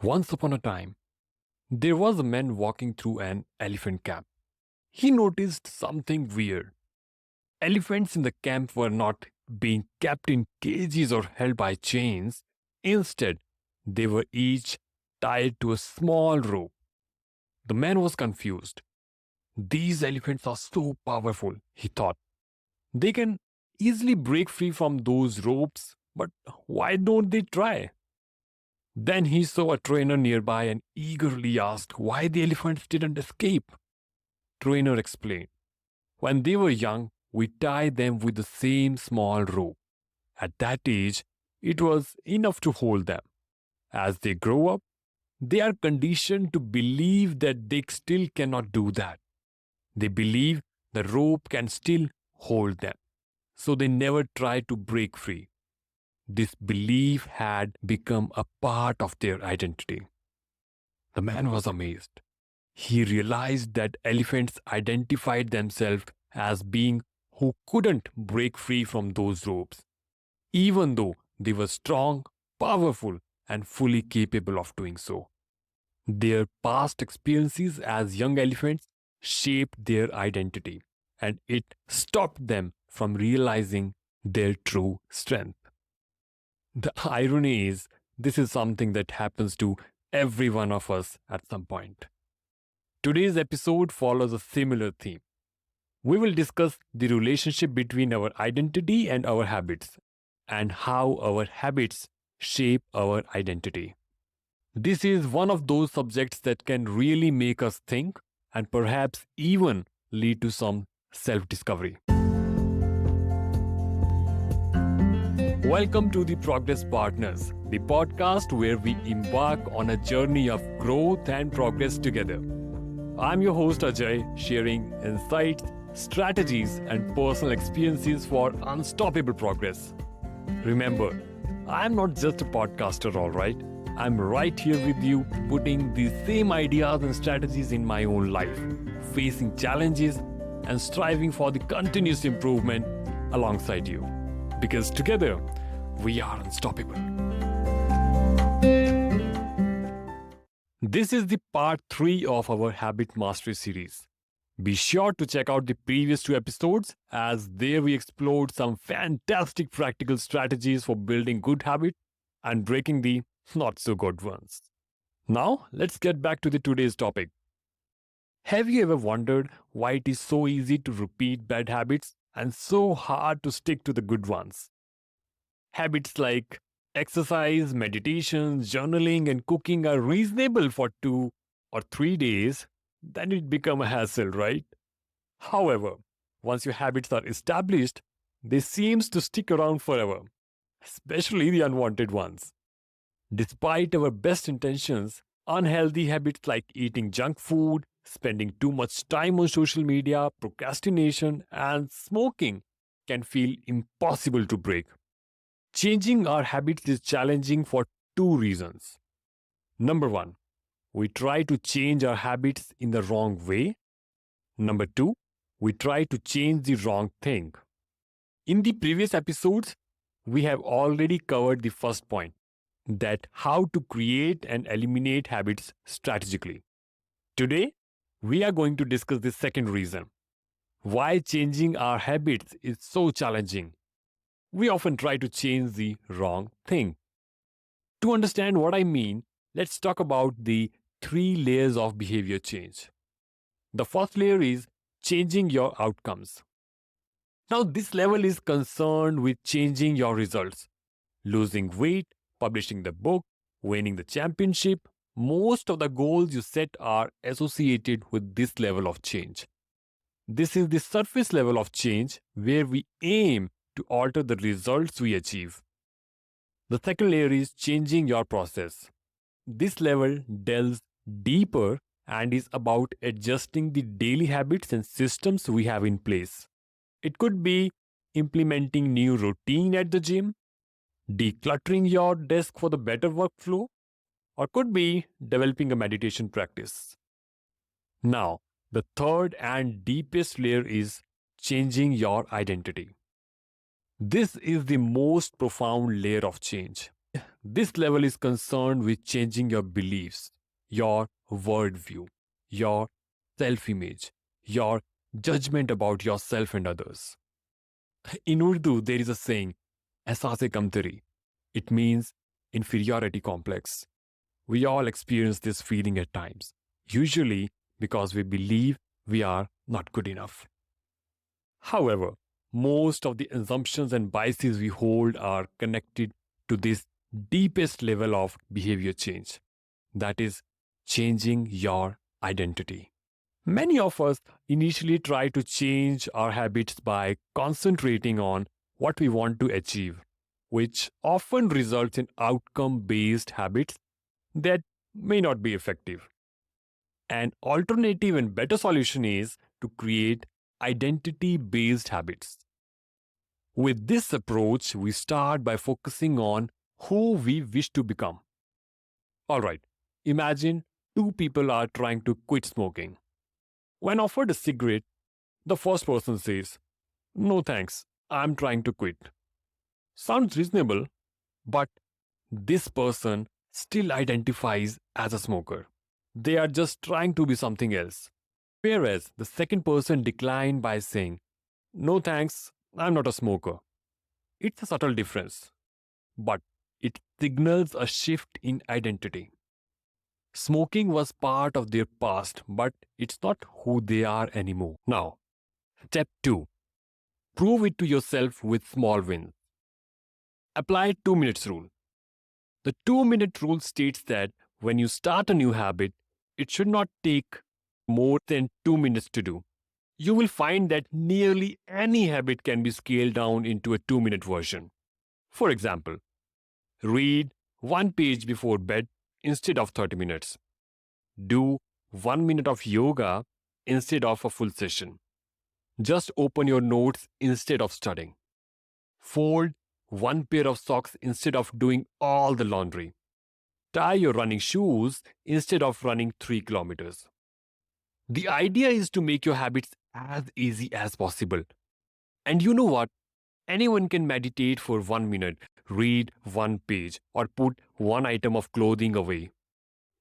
Once upon a time, there was a man walking through an elephant camp. He noticed something weird. Elephants in the camp were not being kept in cages or held by chains. Instead, they were each tied to a small rope. The man was confused. These elephants are so powerful, he thought. They can easily break free from those ropes, but why don't they try? Then he saw a trainer nearby and eagerly asked why the elephants didn't escape. Trainer explained, when they were young, we tied them with the same small rope. At that age, it was enough to hold them. As they grow up, they are conditioned to believe that they still cannot do that. They believe the rope can still hold them, so they never try to break free. This belief had become a part of their identity. The man was amazed. He realized that elephants identified themselves as being who couldn't break free from those ropes, even though they were strong, powerful, and fully capable of doing so. Their past experiences as young elephants shaped their identity, and it stopped them from realizing their true strength. The irony is, this is something that happens to every one of us at some point. Today's episode follows a similar theme. We will discuss the relationship between our identity and our habits, and how our habits shape our identity. This is one of those subjects that can really make us think and perhaps even lead to some self discovery. Welcome to the Progress Partners, the podcast where we embark on a journey of growth and progress together. I'm your host Ajay, sharing insights, strategies, and personal experiences for unstoppable progress. Remember, I'm not just a podcaster, all right? I'm right here with you, putting the same ideas and strategies in my own life, facing challenges and striving for the continuous improvement alongside you. Because together, we are unstoppable. This is the part 3 of our Habit Mastery series. Be sure to check out the previous 2 episodes, as there we explored some fantastic practical strategies for building good habits and breaking the not so good ones. Now, let's get back to the today's topic. Have you ever wondered why it is so easy to repeat bad habits and so hard to stick to the good ones? Habits like exercise, meditation, journaling, and cooking are reasonable for 2 or 3 days, then it become a hassle, right? However, once your habits are established, they seems to stick around forever, especially the unwanted ones. Despite our best intentions, unhealthy habits like eating junk food, spending too much time on social media, procrastination, and smoking can feel impossible to break. Changing our habits is challenging for 2 reasons. Number 1, we try to change our habits in the wrong way. Number 2, we try to change the wrong thing. In the previous episodes, we have already covered the first point, that how to create and eliminate habits strategically. Today, we are going to discuss the second reason, why changing our habits is so challenging. We often try to change the wrong thing. To understand what I mean, let's talk about the 3 layers of behavior change. The first layer is changing your outcomes. Now, this level is concerned with changing your results. Losing weight, publishing the book, winning the championship, most of the goals you set are associated with this level of change. This is the surface level of change where we aim to alter the results we achieve. The second layer is changing your process. This level delves deeper and is about adjusting the daily habits and systems we have in place. It could be implementing new routine at the gym, decluttering your desk for the better workflow, or could be developing a meditation practice. Now, the third and deepest layer is changing your identity. This is the most profound layer of change. This level is concerned with changing your beliefs, your worldview, your self image, your judgment about yourself and others. In Urdu, there is a saying, "Ehsaas-e kamtari." It means inferiority complex. We all experience this feeling at times, usually because we believe we are not good enough. However, most of the assumptions and biases we hold are connected to this deepest level of behavior change, that is, changing your identity. Many of us initially try to change our habits by concentrating on what we want to achieve, which often results in outcome based habits that may not be effective. An alternative and better solution is to create identity based habits. With this approach, we start by focusing on who we wish to become. Alright, imagine two people are trying to quit smoking. When offered a cigarette, the first person says, "No thanks, I'm trying to quit." Sounds reasonable, but this person still identifies as a smoker. They are just trying to be something else. Whereas the second person declined by saying, "No thanks, I'm not a smoker." It's a subtle difference, but it signals a shift in identity. Smoking was part of their past, but it's not who they are anymore. Now, step 2. Prove it to yourself with small wins. Apply 2 minutes rule. The 2-minute rule states that when you start a new habit, it should not take more than 2 minutes to do. You will find that nearly any habit can be scaled down into a 2-minute version. For example, read 1 page before bed instead of 30 minutes. Do 1 minute of yoga instead of a full session. Just open your notes instead of studying. Fold 1 pair of socks instead of doing all the laundry. Tie your running shoes instead of running 3 kilometers. The idea is to make your habits as easy as possible. And you know what? Anyone can meditate for 1 minute, read 1 page, or put 1 item of clothing away.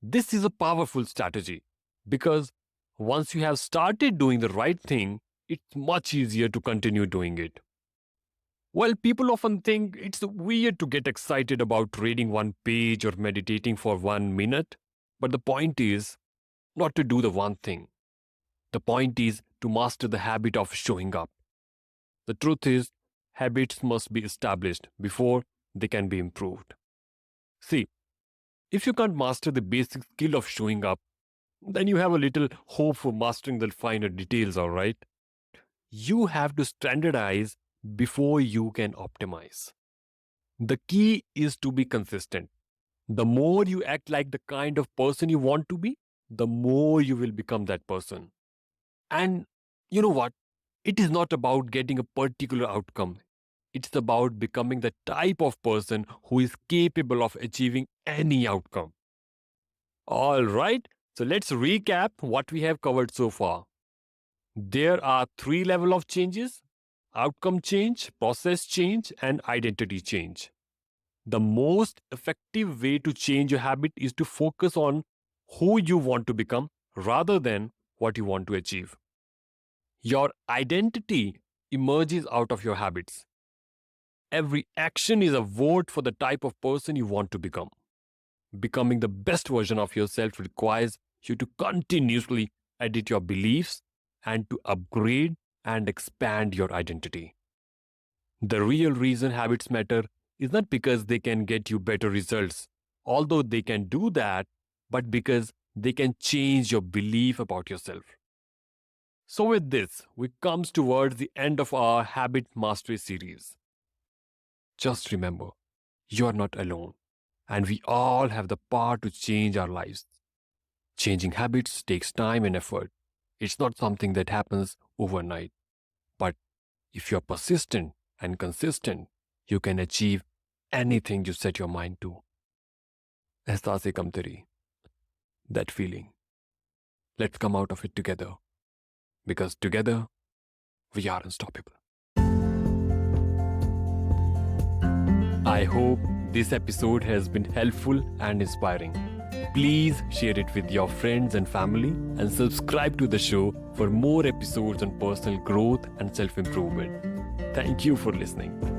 This is a powerful strategy because once you have started doing the right thing, it's much easier to continue doing it. Well, people often think it's weird to get excited about reading 1 page or meditating for 1 minute, but the point is not to do the one thing. The point is to master the habit of showing up. The truth is, habits must be established before they can be improved. See, if you can't master the basic skill of showing up, then you have a little hope for mastering the finer details, all right? You have to standardize before you can optimize. The key is to be consistent. The more you act like the kind of person you want to be, the more you will become that person. And you know what? It is not about getting a particular outcome. It's about becoming the type of person who is capable of achieving any outcome. All right, so let's recap what we have covered so far. There are 3 levels of changes: outcome change, process change, and identity change. The most effective way to change your habit is to focus on who you want to become rather than what you want to achieve. Your identity emerges out of your habits. Every action is a vote for the type of person you want to become. Becoming the best version of yourself requires you to continuously edit your beliefs and to upgrade and expand your identity. The real reason habits matter is not because they can get you better results, although they can do that, but because they can change your belief about yourself. So with this, we come towards the end of our Habit Mastery series. Just remember, you are not alone, and we all have the power to change our lives. Changing habits takes time and effort. It's not something that happens overnight. But if you're persistent and consistent, you can achieve anything you set your mind to. Ehsaas-e kamtari, that feeling. Let's come out of it together. Because together, we are unstoppable. I hope this episode has been helpful and inspiring. Please share it with your friends and family and subscribe to the show for more episodes on personal growth and self-improvement. Thank you for listening.